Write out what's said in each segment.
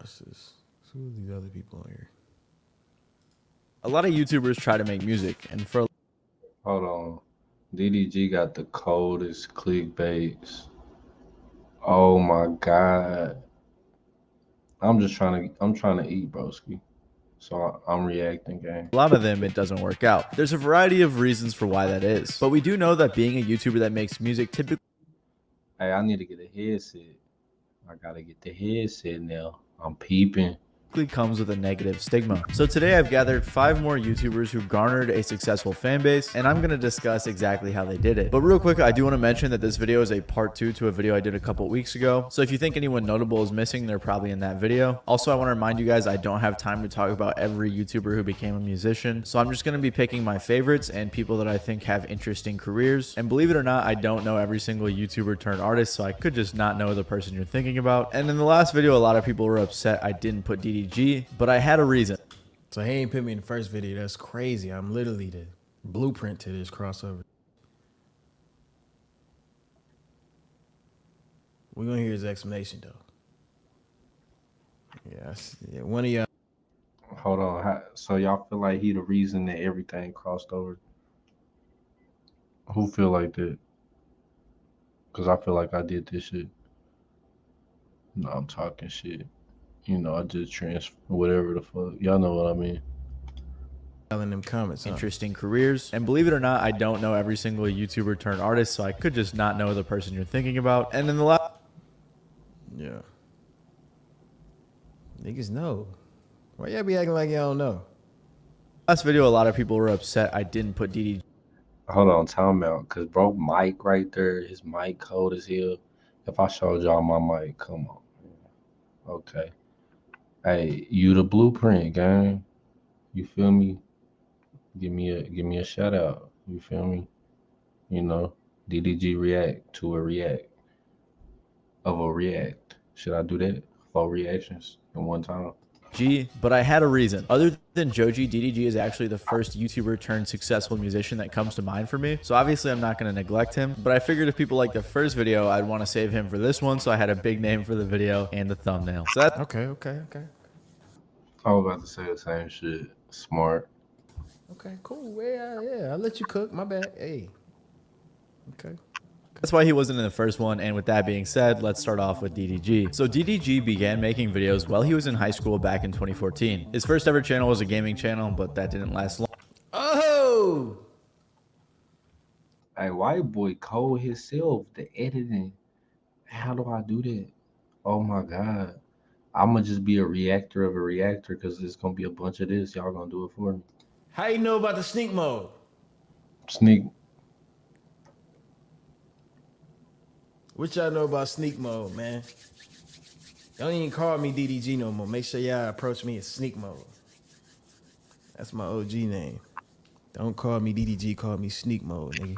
Watch this. Who are these other people on here? A lot of YouTubers try to make music, and for Hold on. DDG got the coldest clickbaits. Oh my god. I'm trying to eat, broski. So I'm reacting, gang. a lot of them, it doesn't work out. There's a variety of reasons for why that is, but we do know that being a YouTuber that makes music typically Hey, I need to get a headset. I gotta get the headset now. I'm peeping. comes with a negative stigma. So today I've gathered 5 more YouTubers who garnered a successful fan base, and I'm going to discuss exactly how they did it. But real quick, I do want to mention that this video is a part 2 to a video I did a couple weeks ago. So if you think anyone notable is missing, they're probably in that video. Also, I want to remind you guys, I don't have time to talk about every YouTuber who became a musician. So I'm just going to be picking my favorites and people that I think have interesting careers. And believe it or not, I don't know every single YouTuber turned artist, so I could just not know the person you're thinking about. And in the last video, a lot of people were upset I didn't put DDG, but I had a reason. So he ain't put me in the first video. That's crazy. I'm literally the blueprint to this crossover. We're gonna hear his explanation though. Yes. Yeah, one of y'all. Hold on. So y'all feel like he the reason that everything crossed over? Who feel like that? Because I feel like I did this shit. No, I'm talking shit. You know, I just transfer whatever the fuck. Y'all know what I mean. In them comments, Interesting careers. And believe it or not, I don't know every single YouTuber turned artist, so I could just not know the person you're thinking about. And in the last Yeah. Niggas know. Why y'all be acting like y'all don't know? video, a lot of people were upset I didn't put DDG. Hold on, time out. Because bro, mic right there, his mic cold as hell. If I showed y'all my mic, come on. Okay. Hey, you the blueprint, gang. You feel me? Give me a shout out. You feel me? You know, DDG react to a react of a react. Should I do that? 4 reactions in one time? But I had a reason. Other than Joji, DDG is actually the first YouTuber turned successful musician that comes to mind for me. So obviously I'm not going to neglect him, but I figured if people like the first video, I'd want to save him for this one. So I had a big name for the video and the thumbnail. So that's Okay. I was about to say the same shit. Smart. Okay, cool. Yeah, I'll let you cook. My bad. Hey. Okay. That's why he wasn't in the first one, and with that being said, let's start off with DDG. So DDG began making videos while he was in high school back in 2014. His first ever channel was a gaming channel, but that didn't last long. Oh! Hey, white boy code himself, the editing. How do I do that? Oh my god. I'ma just be a reactor of a reactor because there's gonna be a bunch of this. Y'all gonna do it for me. How you know about the sneak mode? Sneak. What y'all know about sneak mode, man? Don't even call me DDG no more. Make sure y'all approach me as sneak mode. That's my OG name. Don't call me DDG, call me sneak mode, nigga.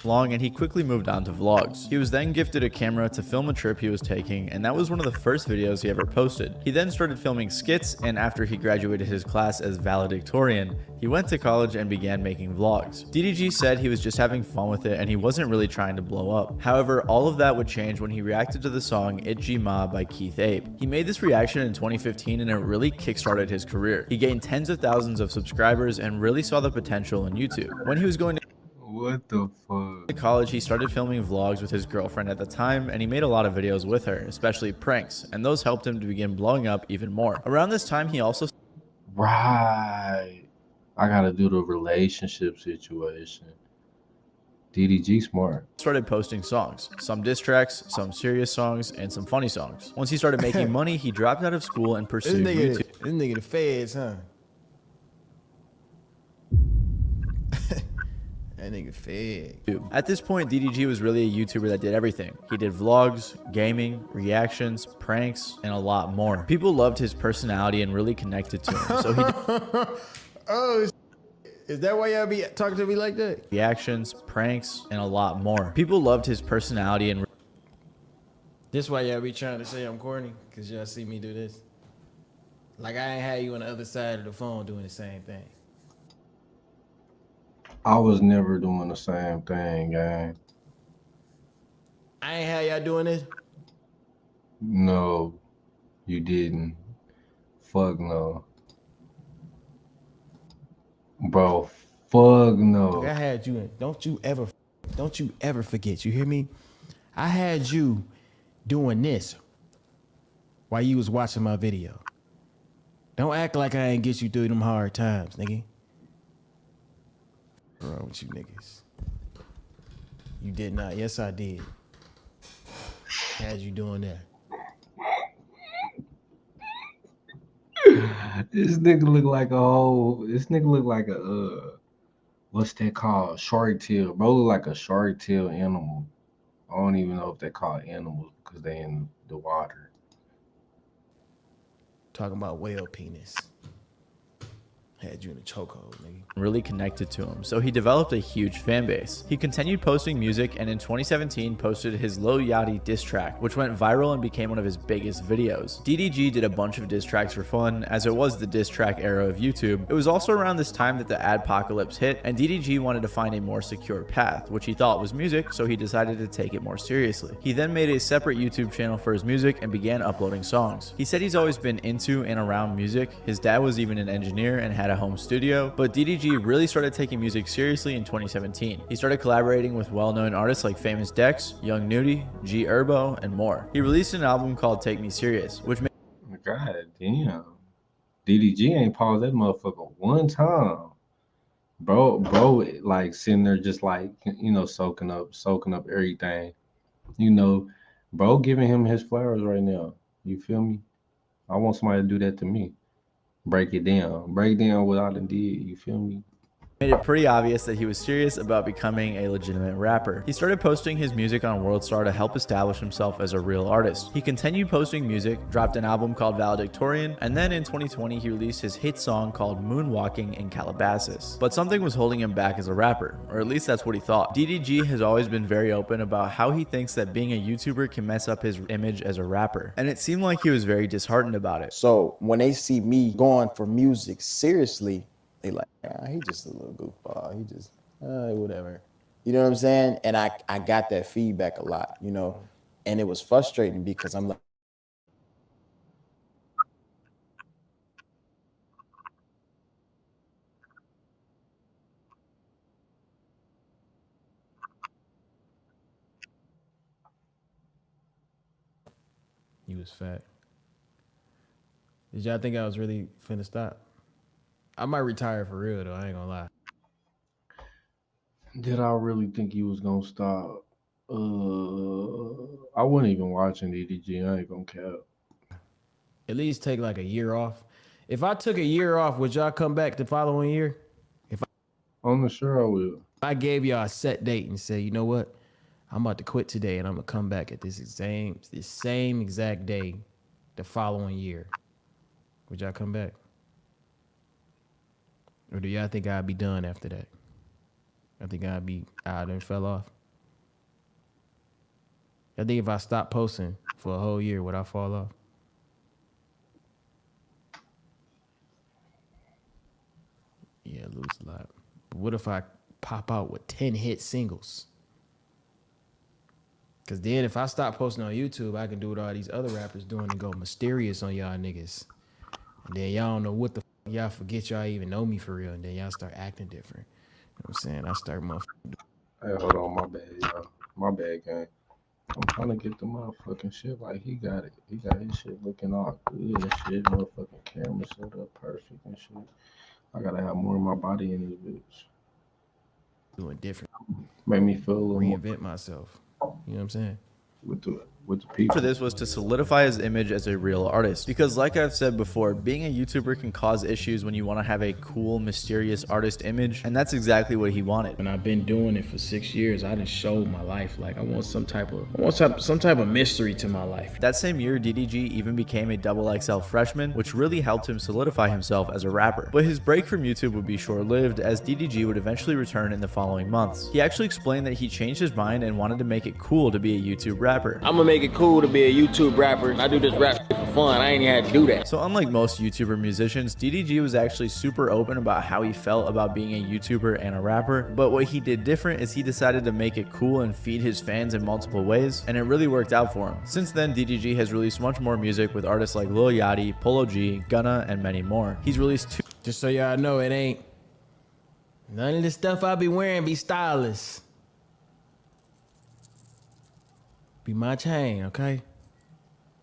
And he quickly moved on to vlogs. He was then gifted a camera to film a trip he was taking, and that was one of the first videos he ever posted. He then started filming skits, and after he graduated his class as valedictorian, he went to college and began making vlogs. DDG said he was just having fun with it and he wasn't really trying to blow up. However, all of that would change when he reacted to the song Itchy Ma by Keith Abe. He made this reaction in 2015 and it really kickstarted his career. He gained tens of thousands of subscribers and really saw the potential in YouTube. When he was going to What the fuck? college, he started filming vlogs with his girlfriend at the time, and he made a lot of videos with her, especially pranks, and those helped him to begin blowing up even more. Around this time, he also Right. I gotta do the relationship situation. DDG smart. started posting songs, some diss tracks, some serious songs, and some funny songs. Once he started making money, he dropped out of school and pursued YouTube. This nigga the feds, huh? That nigga fed. At this point, DDG was really a YouTuber that did everything. He did vlogs, gaming, reactions, pranks, and a lot more. People loved his personality and really connected to him. So he Oh, is that why y'all be talking to me like that? reactions, pranks, and a lot more. People loved his personality and This why y'all be trying to say I'm corny? Cause y'all see me do this. Like I ain't had you on the other side of the phone doing the same thing. I was never doing the same thing, gang. I ain't had y'all doing this. No, you didn't. fuck no. Bro, fuck no. I had you in. Don't you ever forget. You hear me? I had you doing this while you was watching my video. Don't act like I ain't get you through them hard times, nigga. What's wrong with you niggas? You did not. Yes, I did. Had you doing that. This nigga look like a whole. This nigga look like a what's that called? Shark tail. Bro, look like a shark tail animal. I don't even know if they call animals because they in the water. Talking about whale penis. Had you in a chokehold, nigga. Really connected to him, so he developed a huge fan base. He continued posting music and in 2017 posted his Lil Yachty diss track, which went viral and became one of his biggest videos. DDG did a bunch of diss tracks for fun, as it was the diss track era of YouTube. It was also around this time that the adpocalypse hit, and DDG wanted to find a more secure path, which he thought was music, so he decided to take it more seriously. He then made a separate YouTube channel for his music and began uploading songs. He said he's always been into and around music. His dad was even an engineer and had a home studio, but DDG really started taking music seriously in 2017. He started collaborating with well-known artists like Famous Dex, Young Nudie, G Herbo, and more. He released an album called Take Me Serious, which made God damn. DDG ain't paused that motherfucker one time. Bro, like sitting there just like, you know, soaking up everything. You know, bro giving him his flowers right now. You feel me? I want somebody to do that to me. Break down what I done did. You feel me? made it pretty obvious that he was serious about becoming a legitimate rapper. He started posting his music on WorldStar to help establish himself as a real artist. He continued posting music, dropped an album called Valedictorian, and then in 2020 he released his hit song called Moonwalking in Calabasas. But something was holding him back as a rapper, or at least that's what he thought. DDG has always been very open about how he thinks that being a YouTuber can mess up his image as a rapper, and it seemed like he was very disheartened about it. So when they see me going for music seriously, they like, he just a little goofball. He just, whatever. You know what I'm saying? And I got that feedback a lot, you know, and it was frustrating because I'm like, You was fat. Did y'all think I was really finna stop? I might retire for real though, I ain't gonna lie. Did I really think he was gonna stop? I wasn't even watching DDG. I ain't gonna cap. At least take like a year off. If I took a year off, would y'all come back the following year? I'm not sure I will. I gave y'all a set date and said, you know what? I'm about to quit today and I'm gonna come back at this same exact day the following year. Would y'all come back? Or do y'all think I'd be done after that? I think I done fell off. I think if I stopped posting for a whole year, would I fall off? Yeah, lose a lot. But what if I pop out with 10 hit singles? Because then if I stop posting on YouTube, I can do what all these other rappers doing and go mysterious on y'all niggas. And then y'all don't know what the fuck. Y'all forget y'all even know me for real. And then y'all start acting different. You know what I'm saying? I start motherfucking. Hey, hold on, my bad, y'all. My bad, gang. I'm trying to get the motherfucking shit like he got it. He got his shit looking all good and shit. Motherfucking camera set up perfect and shit. I gotta have more of my body in this bitch. Doing different. Make me feel a little more Reinvent myself. You know what I'm saying? with the people. For this was to solidify his image as a real artist, because like I've said before, being a YouTuber can cause issues when you want to have a cool, mysterious artist image, and that's exactly what he wanted. And I've been doing it for 6 years. I just showed my life. Like I want some type of mystery to my life. That same year, DDG even became a XXL freshman, which really helped him solidify himself as a rapper. But his break from YouTube would be short-lived, as DDG would eventually return in the following months. He actually explained that he changed his mind and wanted to make it cool to be a YouTube rapper. I'm gonna make make it cool to be a YouTube rapper. I do this rap shit for fun. I ain't even had to do that. So unlike most YouTuber musicians, DDG was actually super open about how he felt about being a YouTuber and a rapper, but what he did different is he decided to make it cool and feed his fans in multiple ways, and it really worked out for him. Since then, DDG has released much more music with artists like Lil Yachty, Polo G, Gunna, and many more. He's released 2 Just so y'all know, it ain't none of the stuff I be wearing be stylish. Be my chain, okay?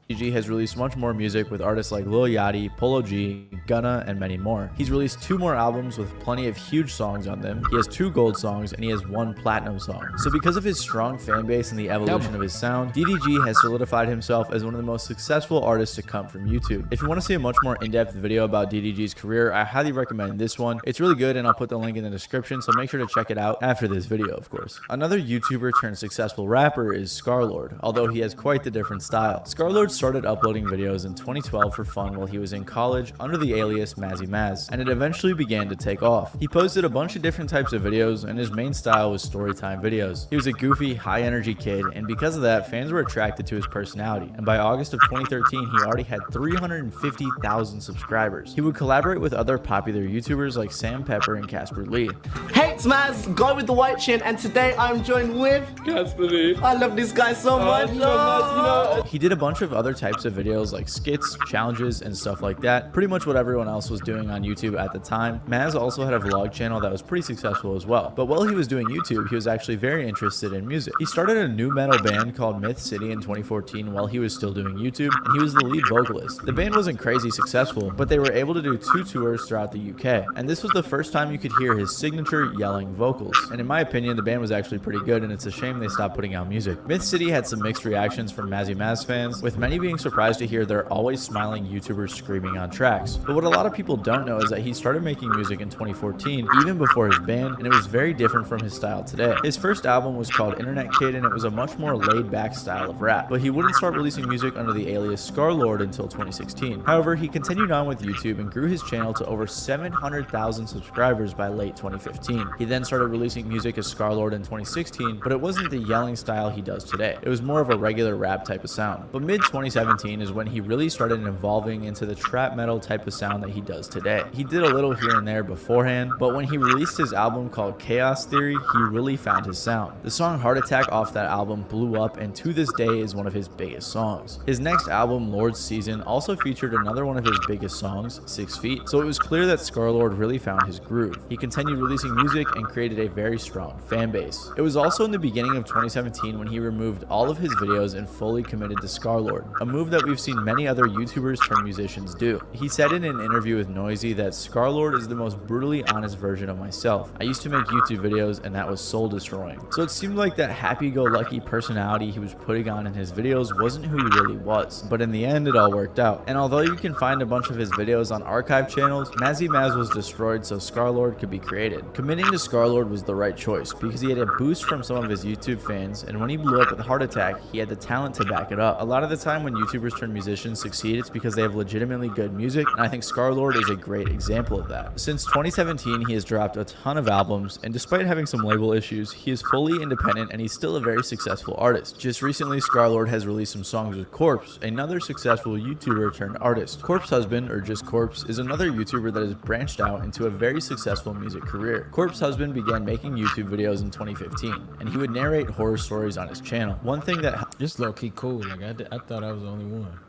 DDG has released much more music with artists like Lil Yachty, Polo G, Gunna, and many more. He's released 2 more albums with plenty of huge songs on them. He has 2 gold songs and he has 1 platinum song. So because of his strong fan base and the evolution of his sound, DDG has solidified himself as one of the most successful artists to come from YouTube. If you want to see a much more in-depth video about DDG's career, I highly recommend this one. It's really good and I'll put the link in the description, so make sure to check it out after this video, of course. Another YouTuber turned successful rapper is Scarlord, although he has quite the different style. Scarlord started uploading videos in 2012 for fun while he was in college under the alias Mazzy Maz, and it eventually began to take off. He posted a bunch of different types of videos, and his main style was storytime videos. He was a goofy, high-energy kid, and because of that, fans were attracted to his personality, and by August of 2013, he already had 350,000 subscribers. He would collaborate with other popular YouTubers like Sam Pepper and Casper Lee. Hey, it's Maz, guy with the white chin, and today I'm joined with Casper Lee. I love this guy so much. He did a bunch of other types of videos like skits, challenges, and stuff like that. Pretty much what everyone else was doing on YouTube at the time. Maz also had a vlog channel that was pretty successful as well. But while he was doing YouTube, he was actually very interested in music. He started a new metal band called Myth City in 2014 while he was still doing YouTube, and he was the lead vocalist. The band wasn't crazy successful, but they were able to do 2 tours throughout the UK, and this was the first time you could hear his signature yelling vocals. And in my opinion, the band was actually pretty good, and it's a shame they stopped putting out music. Myth City had some mixed reactions from Mazzy Maz fans, with many being surprised to hear their always smiling YouTubers screaming on tracks. But what a lot of people don't know is that he started making music in 2014, even before his band, and it was very different from his style today. His first album was called Internet Kid, and it was a much more laid-back style of rap, but he wouldn't start releasing music under the alias Scarlord until 2016. However, he continued on with YouTube and grew his channel to over 700,000 subscribers by late 2015. He then started releasing music as Scarlord in 2016, but it wasn't the yelling style he does today. It was more of a regular rap type of sound. But mid-2017 is when he really started evolving into the trap metal type of sound that he does today. He did a little here and there beforehand, but when he released his album called Chaos Theory, he really found his sound. The song Heart Attack off that album blew up, and to this day is one of his biggest songs. His next album, Lord's Season, also featured another one of his biggest songs, 6 Feet, so it was clear that Scarlord really found his groove. He continued releasing music and created a very strong fan base. It was also in the beginning of 2017 when he removed all of his videos and fully committed to Scarlord, a move that we've seen many other YouTubers turned musicians do. He said in an interview with Noisy that Scarlord is the most brutally honest version of myself. I used to make YouTube videos and that was soul destroying. So it seemed like that happy-go-lucky personality he was putting on in his videos wasn't who he really was. But in the end, it all worked out. And although you can find a bunch of his videos on archive channels, Mazzy Maz was destroyed so Scarlord could be created. Committing to Scarlord was the right choice because he had a boost from some of his YouTube fans, and when he blew up with Heart Attack, he had the talent to back it up. A lot of the time when YouTubers turn musicians succeed, it's because they have legitimately good music, and I think Scarlord is a great example of that. Since 2017, he has dropped a ton of albums, and despite having some label issues, he is fully independent and he's still a very successful artist. Just recently, Scarlord has released some songs with Corpse, another successful YouTuber turned artist. Corpse Husband, or just Corpse, is another YouTuber that has branched out into a very successful music career. Corpse Husband began making YouTube videos in 2015, and he would narrate horror stories on his channel. One thing that Just low-key cool. Like, I thought I was the only one.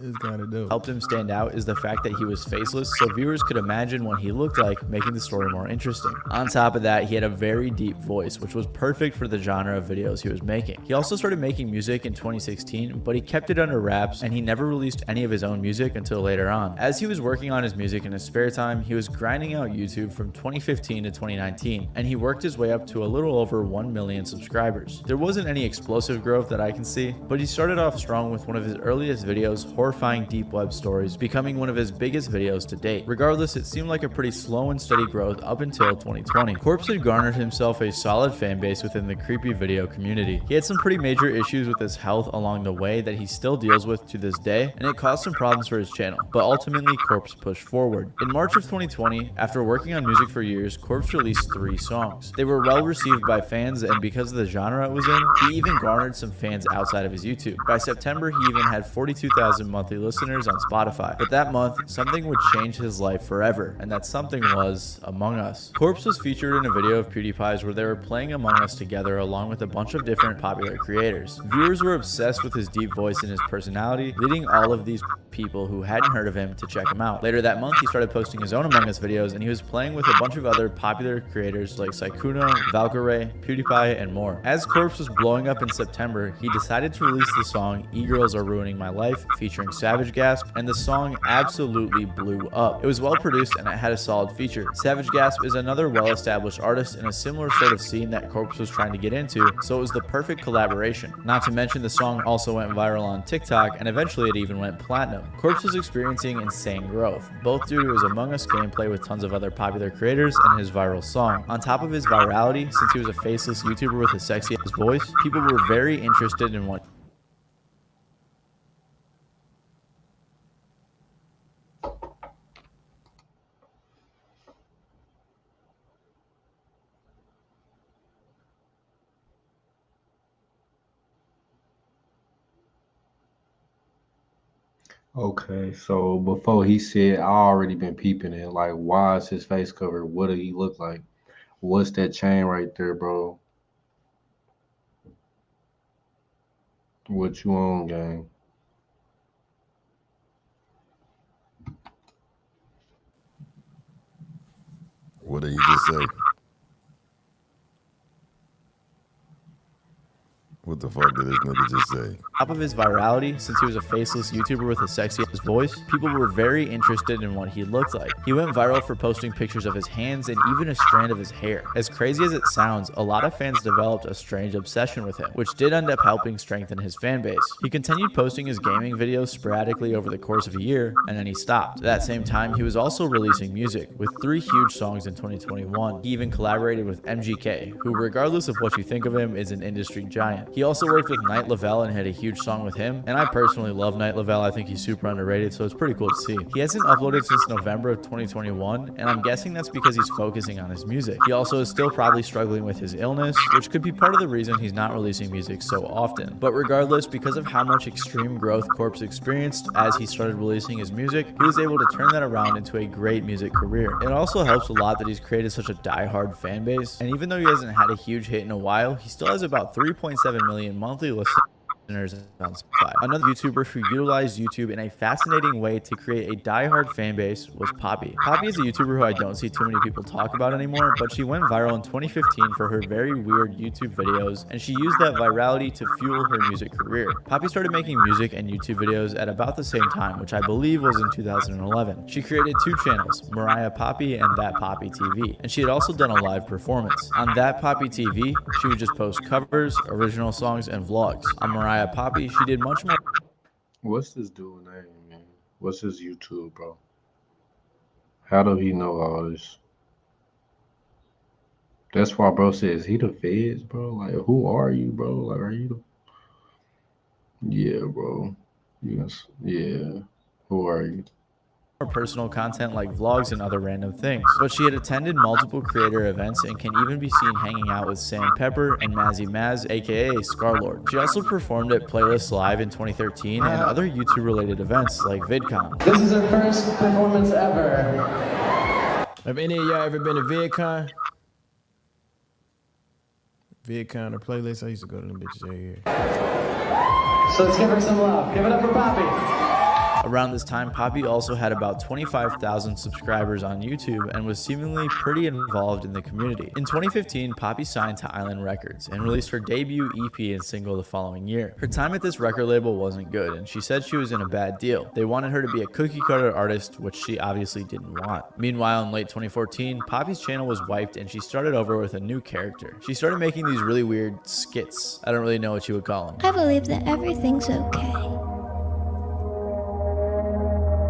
It's kind of dope. helped him stand out is the fact that he was faceless, so viewers could imagine what he looked like, making the story more interesting. On top of that, he had a very deep voice, which was perfect for the genre of videos he was making. He also started making music in 2016, but he kept it under wraps, and he never released any of his own music until later on. As he was working on his music in his spare time, he was grinding out YouTube from 2015 to 2019, and he worked his way up to a little over 1 million subscribers. There wasn't any explosive growth that I can see, but he started off strong with one of his earliest videos, horror horrifying deep web stories, becoming one of his biggest videos to date. Regardless, it seemed like a pretty slow and steady growth up until 2020. Corpse had garnered himself a solid fan base within the creepy video community. He had some pretty major issues with his health along the way that he still deals with to this day, and it caused some problems for his channel, but ultimately Corpse pushed forward. In March of 2020, after working on music for years, Corpse released 3 songs. They were well received by fans, and because of the genre it was in, he even garnered some fans outside of his YouTube. By September, he even had 42,000 monthly listeners on Spotify. But that month, something would change his life forever, and that something was Among Us. Corpse was featured in a video of PewDiePie's where they were playing Among Us together along with a bunch of different popular creators. Viewers were obsessed with his deep voice and his personality, leading all of these people who hadn't heard of him to check him out. Later that month, he started posting his own Among Us videos, and he was playing with a bunch of other popular creators like Sykkuno, Valkyrae, PewDiePie, and more. As Corpse was blowing up in September, he decided to release the song E-Girls Are Ruining My Life featuring Savage Gasp, and the song absolutely blew up. It was well produced and it had a solid feature. Savage Gasp is another well-established artist in a similar sort of scene that Corpse was trying to get into, so it was the perfect collaboration. Not to mention the song also went viral on TikTok, and eventually it even went platinum. Corpse was experiencing insane growth, both due to his Among Us gameplay with tons of other popular creators and his viral song. On top of his virality, since he was a faceless YouTuber with a sexy ass voice, people were very interested in what Okay, so before he said, I already been peeping it. Like, why is his face covered? What did he look like? What's that chain right there, bro? What you on, gang? What did he just say? What the fuck did this nigga just say? top of his virality, since he was a faceless YouTuber with a sexy ass voice, people were very interested in what he looked like. He went viral for posting pictures of his hands and even a strand of his hair. As crazy as it sounds, a lot of fans developed a strange obsession with him, which did end up helping strengthen his fan base. He continued posting his gaming videos sporadically over the course of a year, and then he stopped. At that same time, he was also releasing music, with 3 huge songs in 2021. He even collaborated with MGK, who, regardless of what you think of him, is an industry giant. He also worked with Night Lavelle and had a huge song with him, and I personally love Night Lavelle. I think he's super underrated, so it's pretty cool to see. He hasn't uploaded since November of 2021, and I'm guessing that's because he's focusing on his music. He also is still probably struggling with his illness, which could be part of the reason he's not releasing music so often. But regardless, because of how much extreme growth Corpse experienced as he started releasing his music, he was able to turn that around into a great music career. It also helps a lot that he's created such a die-hard fan base, and even though he hasn't had a huge hit in a while, he still has about 3.7 million monthly listeners on Spotify. Another YouTuber who utilized YouTube in a fascinating way to create a die-hard fan base was Poppy. Poppy is a YouTuber who I don't see too many people talk about anymore, but she went viral in 2015 for her very weird YouTube videos, and she used that virality to fuel her music career. Poppy started making music and YouTube videos at about the same time, which I believe was in 2011. She created 2 channels, Mariah Poppy and That Poppy TV, and she had also done a live performance. On That Poppy TV, she would just post covers, original songs, and vlogs. On Mariah Poppy, she did much more. What's this dude's name, man? What's his YouTube, bro? How do he know all this? That's why bro says he the feds, bro. Like, who are you, bro? Like, are you the... Yeah, bro. Yes. Yeah. Who are you? Personal content like vlogs and other random things, but she had attended multiple creator events and can even be seen hanging out with Sam Pepper and Mazzy Maz, aka Scarlord. She also performed at Playlist Live in 2013 and other YouTube related events like VidCon. This is her first performance ever. Have any of y'all ever been to VidCon? VidCon or Playlist? I used to go to them bitches every year. So let's give her some love. Give it up for Poppy. Around this time, Poppy also had about 25,000 subscribers on YouTube and was seemingly pretty involved in the community. In 2015, Poppy signed to Island Records and released her debut EP and single the following year. Her time at this record label wasn't good, and she said she was in a bad deal. They wanted her to be a cookie-cutter artist, which she obviously didn't want. Meanwhile, in late 2014, Poppy's channel was wiped and she started over with a new character. She started making these really weird skits. I don't really know what you would call them. I believe that everything's okay.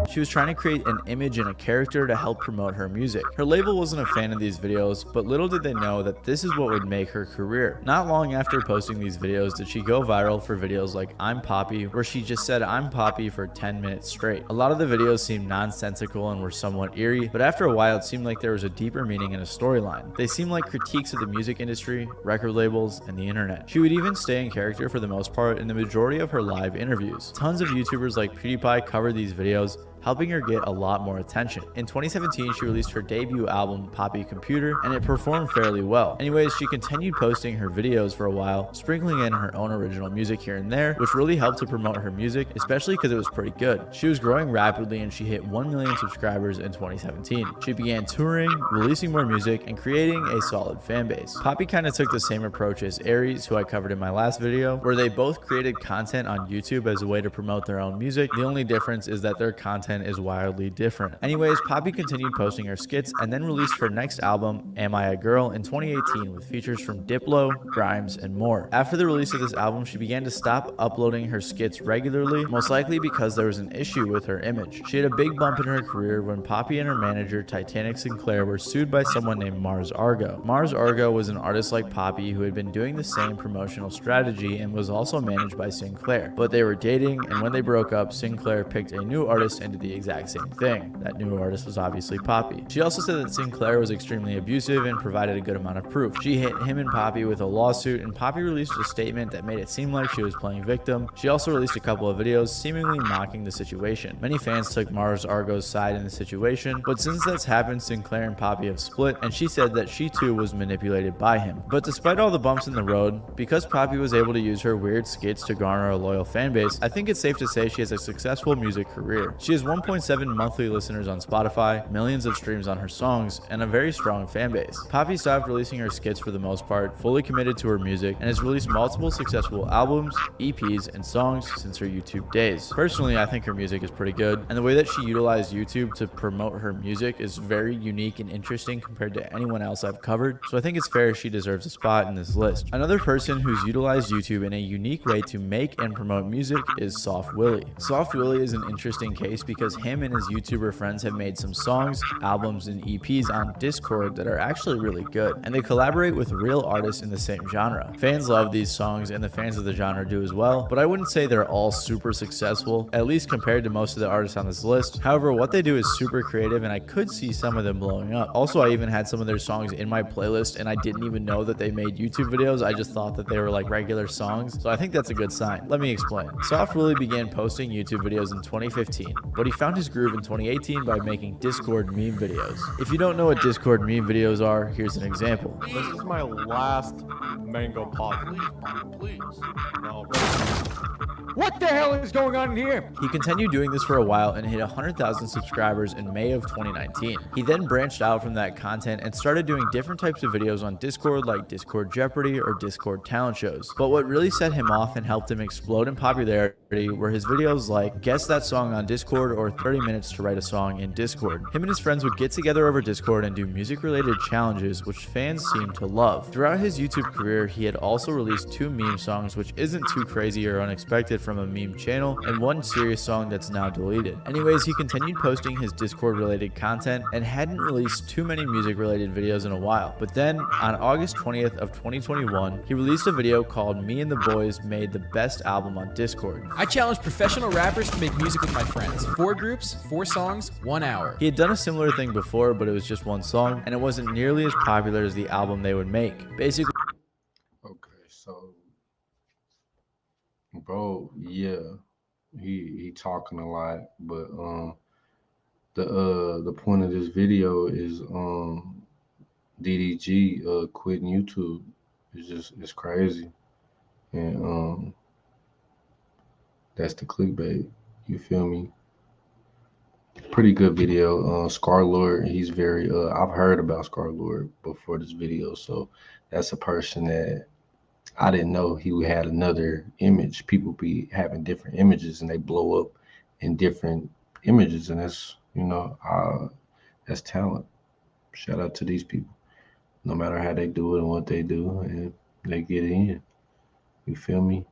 She was trying to create an image and a character to help promote her music. Her label wasn't a fan of these videos, but little did they know that this is what would make her career. Not long after posting these videos did she go viral for videos like I'm Poppy, where she just said I'm Poppy for 10 minutes straight. A lot of the videos seemed nonsensical and were somewhat eerie, but after a while it seemed like there was a deeper meaning and a storyline. They seemed like critiques of the music industry, record labels, and the internet. She would even stay in character for the most part in the majority of her live interviews. Tons of YouTubers like PewDiePie covered these videos, helping her get a lot more attention. In 2017, she released her debut album, Poppy Computer, and it performed fairly well. Anyways, she continued posting her videos for a while, sprinkling in her own original music here and there, which really helped to promote her music, especially because it was pretty good. She was growing rapidly and she hit 1 million subscribers in 2017. She began touring, releasing more music, and creating a solid fan base. Poppy kind of took the same approach as Aries, who I covered in my last video, where they both created content on YouTube as a way to promote their own music. The only difference is that their content is wildly different. Anyways, Poppy continued posting her skits and then released her next album, Am I a Girl, in 2018 with features from Diplo, Grimes, and more. After the release of this album, she began to stop uploading her skits regularly, most likely because there was an issue with her image. She had a big bump in her career when Poppy and her manager, Titanic Sinclair, were sued by someone named Mars Argo. Mars Argo was an artist like Poppy who had been doing the same promotional strategy and was also managed by Sinclair. But they were dating, and when they broke up, Sinclair picked a new artist and did the exact same thing. That new artist was obviously Poppy. She also said that Sinclair was extremely abusive and provided a good amount of proof. She hit him and Poppy with a lawsuit, and Poppy released a statement that made it seem like she was playing victim. She also released a couple of videos seemingly mocking the situation. Many fans took Mars Argo's side in the situation, but since that's happened, Sinclair and Poppy have split, and she said that she too was manipulated by him. But despite all the bumps in the road, because Poppy was able to use her weird skits to garner a loyal fan base, I think it's safe to say she has a successful music career. She has 1.7 monthly listeners on Spotify, millions of streams on her songs, and a very strong fan base. Poppy stopped releasing her skits for the most part, fully committed to her music, and has released multiple successful albums, EPs, and songs since her YouTube days. Personally, I think her music is pretty good, and the way that she utilized YouTube to promote her music is very unique and interesting compared to anyone else I've covered, so I think it's fair she deserves a spot in this list. Another person who's utilized YouTube in a unique way to make and promote music is Soft Willie. Soft Willie is an interesting case because him and his YouTuber friends have made some songs, albums, and EPs on Discord that are actually really good, and they collaborate with real artists in the same genre. Fans love these songs and the fans of the genre do as well, but I wouldn't say they're all super successful, at least compared to most of the artists on this list. However, what they do is super creative and I could see some of them blowing up. Also, I even had some of their songs in my playlist and I didn't even know that they made YouTube videos. I just thought that they were like regular songs, so I think that's a good sign. Let me explain. Soft Willie began posting YouTube videos in 2015, but he found his groove in 2018 by making Discord meme videos. If you don't know what Discord meme videos are, here's an example. This is my last mango pod. Please. No. What the hell is going on here? He continued doing this for a while and hit 100,000 subscribers in May of 2019. He then branched out from that content and started doing different types of videos on Discord like Discord Jeopardy or Discord talent shows. But what really set him off and helped him explode in popularity were his videos like Guess That Song on Discord or 30 Minutes to Write a Song in Discord. Him and his friends would get together over Discord and do music-related challenges, which fans seemed to love. Throughout his YouTube career, he had also released 2 meme songs, which isn't too crazy or unexpected from a meme channel, and 1 serious song that's now deleted. Anyways, he continued posting his Discord-related content and hadn't released too many music-related videos in a while. But then, on August 20th of 2021, he released a video called Me and the Boys Made the Best Album on Discord. I challenge professional rappers to make music with my friends. 4 groups, 4 songs, 1 hour. He had done a similar thing before, but it was just 1 song, and it wasn't nearly as popular as the album they would make. Basically, Okay, so bro, yeah, he talking a lot, but the point of this video is DDG quitting YouTube. It's crazy, and that's the clickbait. You feel me? Pretty good video. Scar Lord, he's very I've heard about Scar Lord before this video, so that's a person that I didn't know he had another image. People be having different images and they blow up in different images, and that's, you know, that's talent. Shout out to these people. No matter how they do it and what they do, and they get in. You feel me?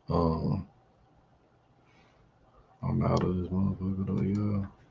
I'm I'm out of this motherfucker though, y'all.